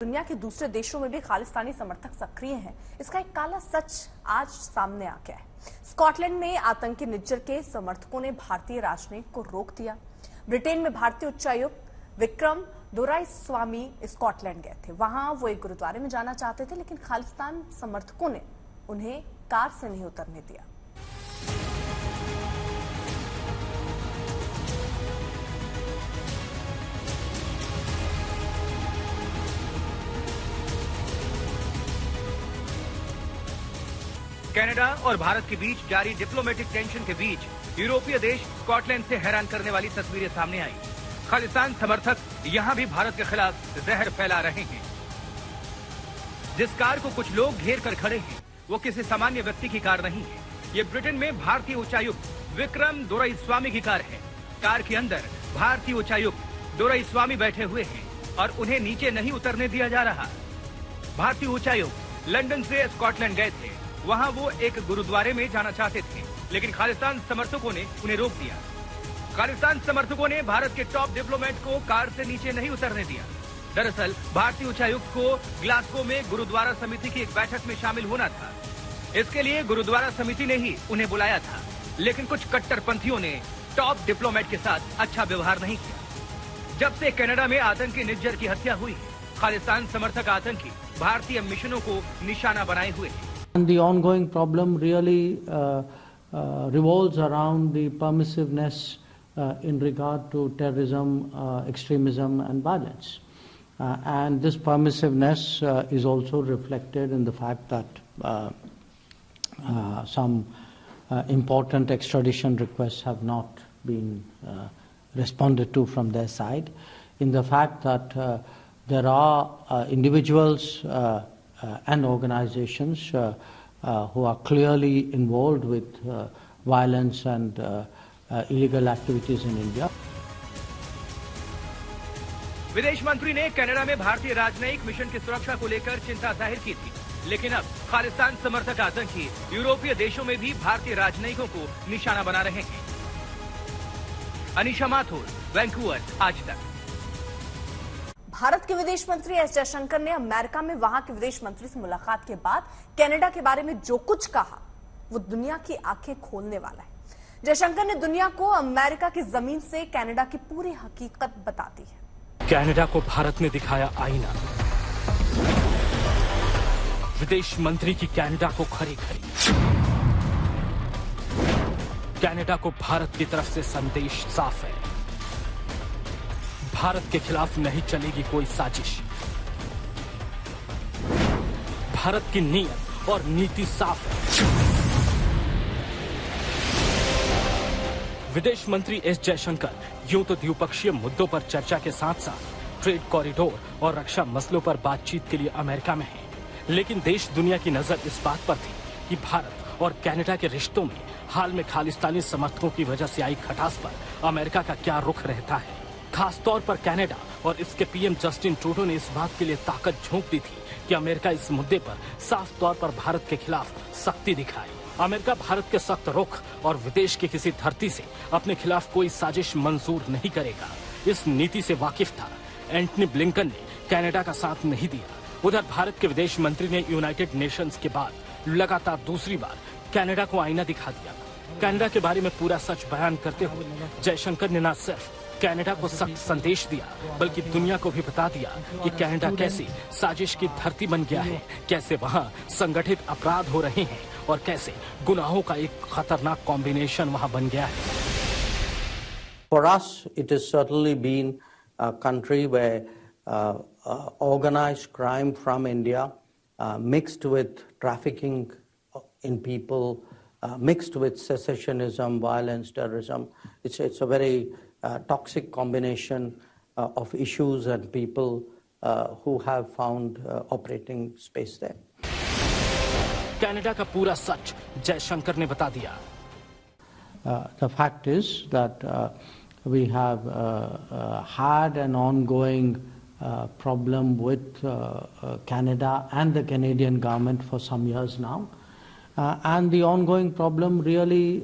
दुनिया के दूसरे देशों में भी खालिस्तानी समर्थक सक्रिय हैं। इसका एक काला सच आज सामने आ गया है। स्कॉटलैंड में आतंकी निज्जर के समर्थकों ने भारतीय राजनयिक को रोक दिया। ब्रिटेन में भारतीय उच्चायुक्त विक्रम दोराईस्वामी स्कॉटलैंड गए थे। वहां वो एक गुरुद्वारे में जाना चाहते थे, लेकिन खालिस्तान समर्थकों ने उन्हें कार से नहीं उतरने दिया। कनाडा और भारत के बीच जारी डिप्लोमेटिक टेंशन के बीच यूरोपीय देश स्कॉटलैंड से हैरान करने वाली तस्वीरें सामने आई। खालिस्तान समर्थक यहां भी भारत के खिलाफ जहर फैला रहे हैं। जिस कार को कुछ लोग घेर कर खड़े हैं, वो किसी सामान्य व्यक्ति की कार नहीं है। ये ब्रिटेन में भारतीय उच्चायुक्त विक्रम दोराईस्वामी की कार है। कार के अंदर भारतीय उच्चायुक्त दोराईस्वामी बैठे हुए हैं और उन्हें नीचे नहीं उतरने दिया जा रहा। भारतीय उच्चायुक्त लंदन से स्कॉटलैंड गए थे। वहां वो एक गुरुद्वारे में जाना चाहते थे, लेकिन खालिस्तान समर्थकों ने उन्हें रोक दिया। खालिस्तान समर्थकों ने भारत के टॉप डिप्लोमेट को कार से नीचे नहीं उतरने दिया। दरअसल भारतीय उच्चायुक्त को ग्लासगो में गुरुद्वारा समिति की एक बैठक में शामिल होना था। इसके लिए गुरुद्वारा समिति ने ही उन्हें बुलाया था, लेकिन कुछ कट्टरपंथियों ने टॉप डिप्लोमेट के साथ अच्छा व्यवहार नहीं किया। जब से कनाडा में आतंकी निज्जर की हत्या हुई है, खालिस्तान समर्थक आतंकी भारतीय मिशनों को निशाना बनाए हुए हैं। And the ongoing problem really revolves around the permissiveness in regard to terrorism, extremism and violence. And this permissiveness is also reflected in the fact that some important extradition requests have not been responded to from their side, in the fact that there are individuals and organizations who are clearly involved with violence and illegal activities in India. विदेश मंत्री ने Canada में भारतीय राजनयिक mission की सुरक्षा को लेकर चिंता जाहिर की थी, लेकिन अब खालिस्तान समर्थक आतंकी यूरोपीय देशों में भी भारतीय राजनयिकों को निशाना बना रहे हैं। अनीशा माथुर, वैंकूवर, आज तक। भारत के विदेश मंत्री एस जयशंकर ने अमेरिका में वहां के विदेश मंत्री से मुलाकात के बाद कनाडा के बारे में जो कुछ कहा, वो दुनिया की आंखें खोलने वाला है। जयशंकर ने दुनिया को अमेरिका की जमीन से कनाडा की पूरी हकीकत बता दी है। कनाडा को भारत ने दिखाया आईना। विदेश मंत्री की कनाडा को खरी खरी। कनाडा को भारत की तरफ से संदेश साफ है, भारत के खिलाफ नहीं चलेगी कोई साजिश। भारत की नीयत और नीति साफ है। विदेश एस जयशंकर यूं तो द्विपक्षीय मुद्दों पर चर्चा के साथ साथ ट्रेड कॉरिडोर और रक्षा मसलों पर बातचीत के लिए अमेरिका में हैं, लेकिन देश दुनिया की नजर इस बात पर थी कि भारत और कनाडा के रिश्तों में हाल में खालिस्तानी समर्थकों की वजह से आई खटास पर अमेरिका का क्या रुख रहता है। खास तौर पर कनाडा और इसके पीएम जस्टिन ट्रूडो ने इस बात के लिए ताकत झोंक दी थी कि अमेरिका इस मुद्दे पर साफ तौर पर भारत के खिलाफ सख्ती दिखाए। अमेरिका भारत के सख्त रुख और विदेश की किसी धरती से अपने खिलाफ कोई साजिश मंजूर नहीं करेगा, इस नीति से वाकिफ था। एंटनी ब्लिंकन ने कनाडा का साथ नहीं दिया। उधर भारत के विदेश मंत्री ने यूनाइटेड नेशंस के बाद लगातार दूसरी बार कनाडा को आईना दिखा दिया। कनाडा के बारे में पूरा सच बयान करते हुए जयशंकर ने न सिर्फ कनाडा को सख्त संदेश दिया, बल्कि दुनिया को भी बता दिया कि कनाडा कैसे साजिश की धरती बन गया है, कैसे वहां संगठित अपराध हो रहे हैं और कैसे गुनाहों का एक खतरनाक कॉम्बिनेशन वहां बन गया है। For us, it has certainly been a country where organized crime from India mixed with trafficking in people, mixed with secessionism, violence, terrorism. It's a very toxic combination of issues and people who have found operating space there. Canada का पूरा सच जयशंकर ने बता दिया। The fact is that we have had an ongoing problem with Canada and the Canadian government for some years now, and the ongoing problem really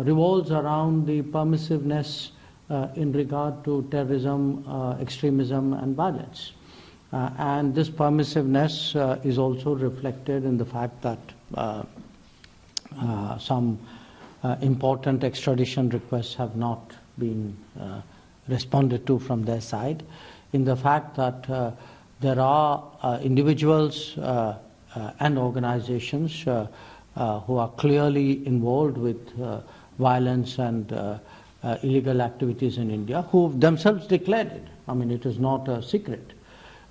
revolves around the permissiveness in regard to terrorism, extremism and violence. And this permissiveness is also reflected in the fact that some important extradition requests have not been responded to from their side, in the fact that there are individuals and organizations who are clearly involved with violence and illegal activities in India, who themselves declared it. I mean, it is not a secret.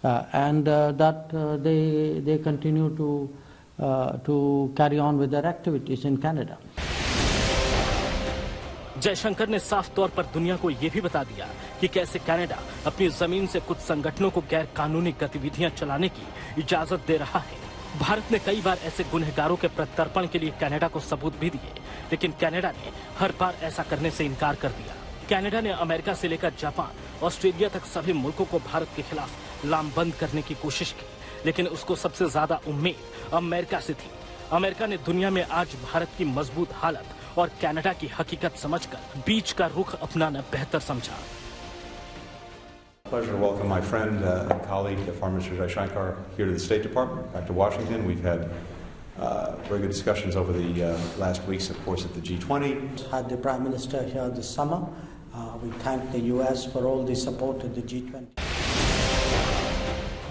And that they continue to carry on with their activities in Canada. Jaishankar ने साफ तौर पर दुनिया को यह भी बता दिया कि कैसे कनाडा अपनी जमीन से कुछ संगठनों को गैर कानूनी गतिविधियां चलाने की इजाजत दे रहा है। भारत ने कई बार ऐसे गुनहगारों के प्रत्यर्पण के लिए कनाडा को सबूत भी दिए, लेकिन कनाडा ने हर बार ऐसा करने से इनकार कर दिया। कनाडा ने अमेरिका से लेकर जापान, ऑस्ट्रेलिया तक सभी मुल्कों को भारत के खिलाफ लामबंद करने की कोशिश की, लेकिन उसको सबसे ज्यादा उम्मीद अमेरिका से थी। अमेरिका ने दुनिया में आज भारत की मजबूत हालत और कनाडा की हकीकत समझकर बीच का रुख अपनाना बेहतर समझा। Pleasure to welcome my friend and colleague, Foreign Minister Jaishankar, here to the State Department, back to Washington. We've had very good discussions over the last weeks, of course, at the G20. Had the Prime Minister here this summer. We thank the US for all the support at the G20.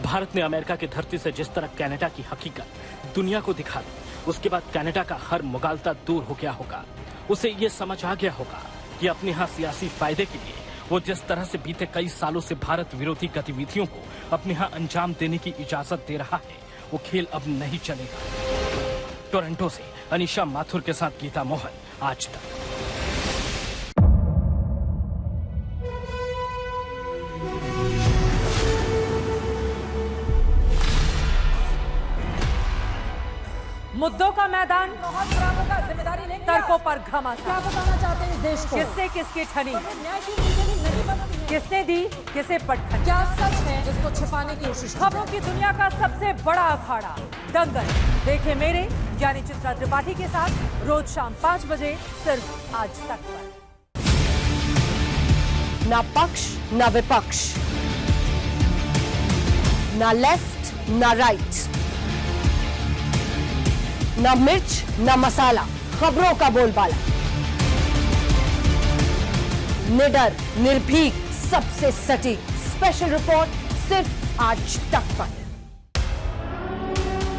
Bharat ने America की धरती से जिस तरह Canada की हकीकत दुनिया को दिखा दी, उसके बाद कनाडा का हर मुगालता दूर हो गया होगा। उसे ये समझ आ गया होगा कि अपने यहाँ सियासी फायदे के लिए वो जिस तरह से बीते कई सालों से भारत विरोधी गतिविधियों को अपने यहाँ अंजाम देने की इजाजत दे रहा है, वो खेल अब नहीं चलेगा। टोरंटो से अनिशा माथुर के साथ गीता मोहन, आज तक। मुद्दों का मैदान, तर्कों पर घमासान। क्या बताना चाहते हैं इस देश को? किससे किसकी ठनी, किसने दी किसे पटखनी, क्या सच है जिसको छिपाने की कोशिश। खबरों की दुनिया का सबसे बड़ा अखाड़ा दंगल देखे मेरे यानी चित्रा त्रिपाठी के साथ रोज शाम 5 बजे सिर्फ आज तक पर। ना पक्ष ना विपक्ष, ना लेफ्ट ना राइट, ना मिर्च ना मसाला, खबरों का बोलबाला, निडर निर्भीक सबसे सटीक स्पेशल रिपोर्ट सिर्फ आज तक पर।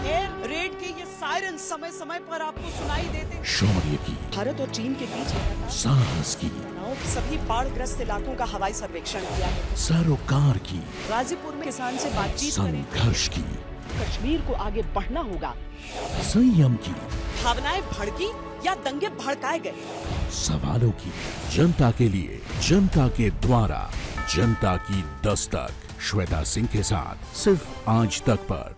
एयर रेड के ये सायरन समय समय पर आपको सुनाई देते। शौर्य की, भारत और चीन के बीच साहस की, सभी बाढ़ग्रस्त इलाकों का हवाई सर्वेक्षण किया है। सरोकार की, गाजीपुर में किसान से बातचीत करें। संघर्ष की, कश्मीर को आगे बढ़ना होगा। संयम की, भावनाएं भड़की या दंगे भड़काए गए। सवालों की, जनता के लिए, जनता के द्वारा, जनता की दस्तक। श्वेता सिंह के साथ सिर्फ आज तक पर।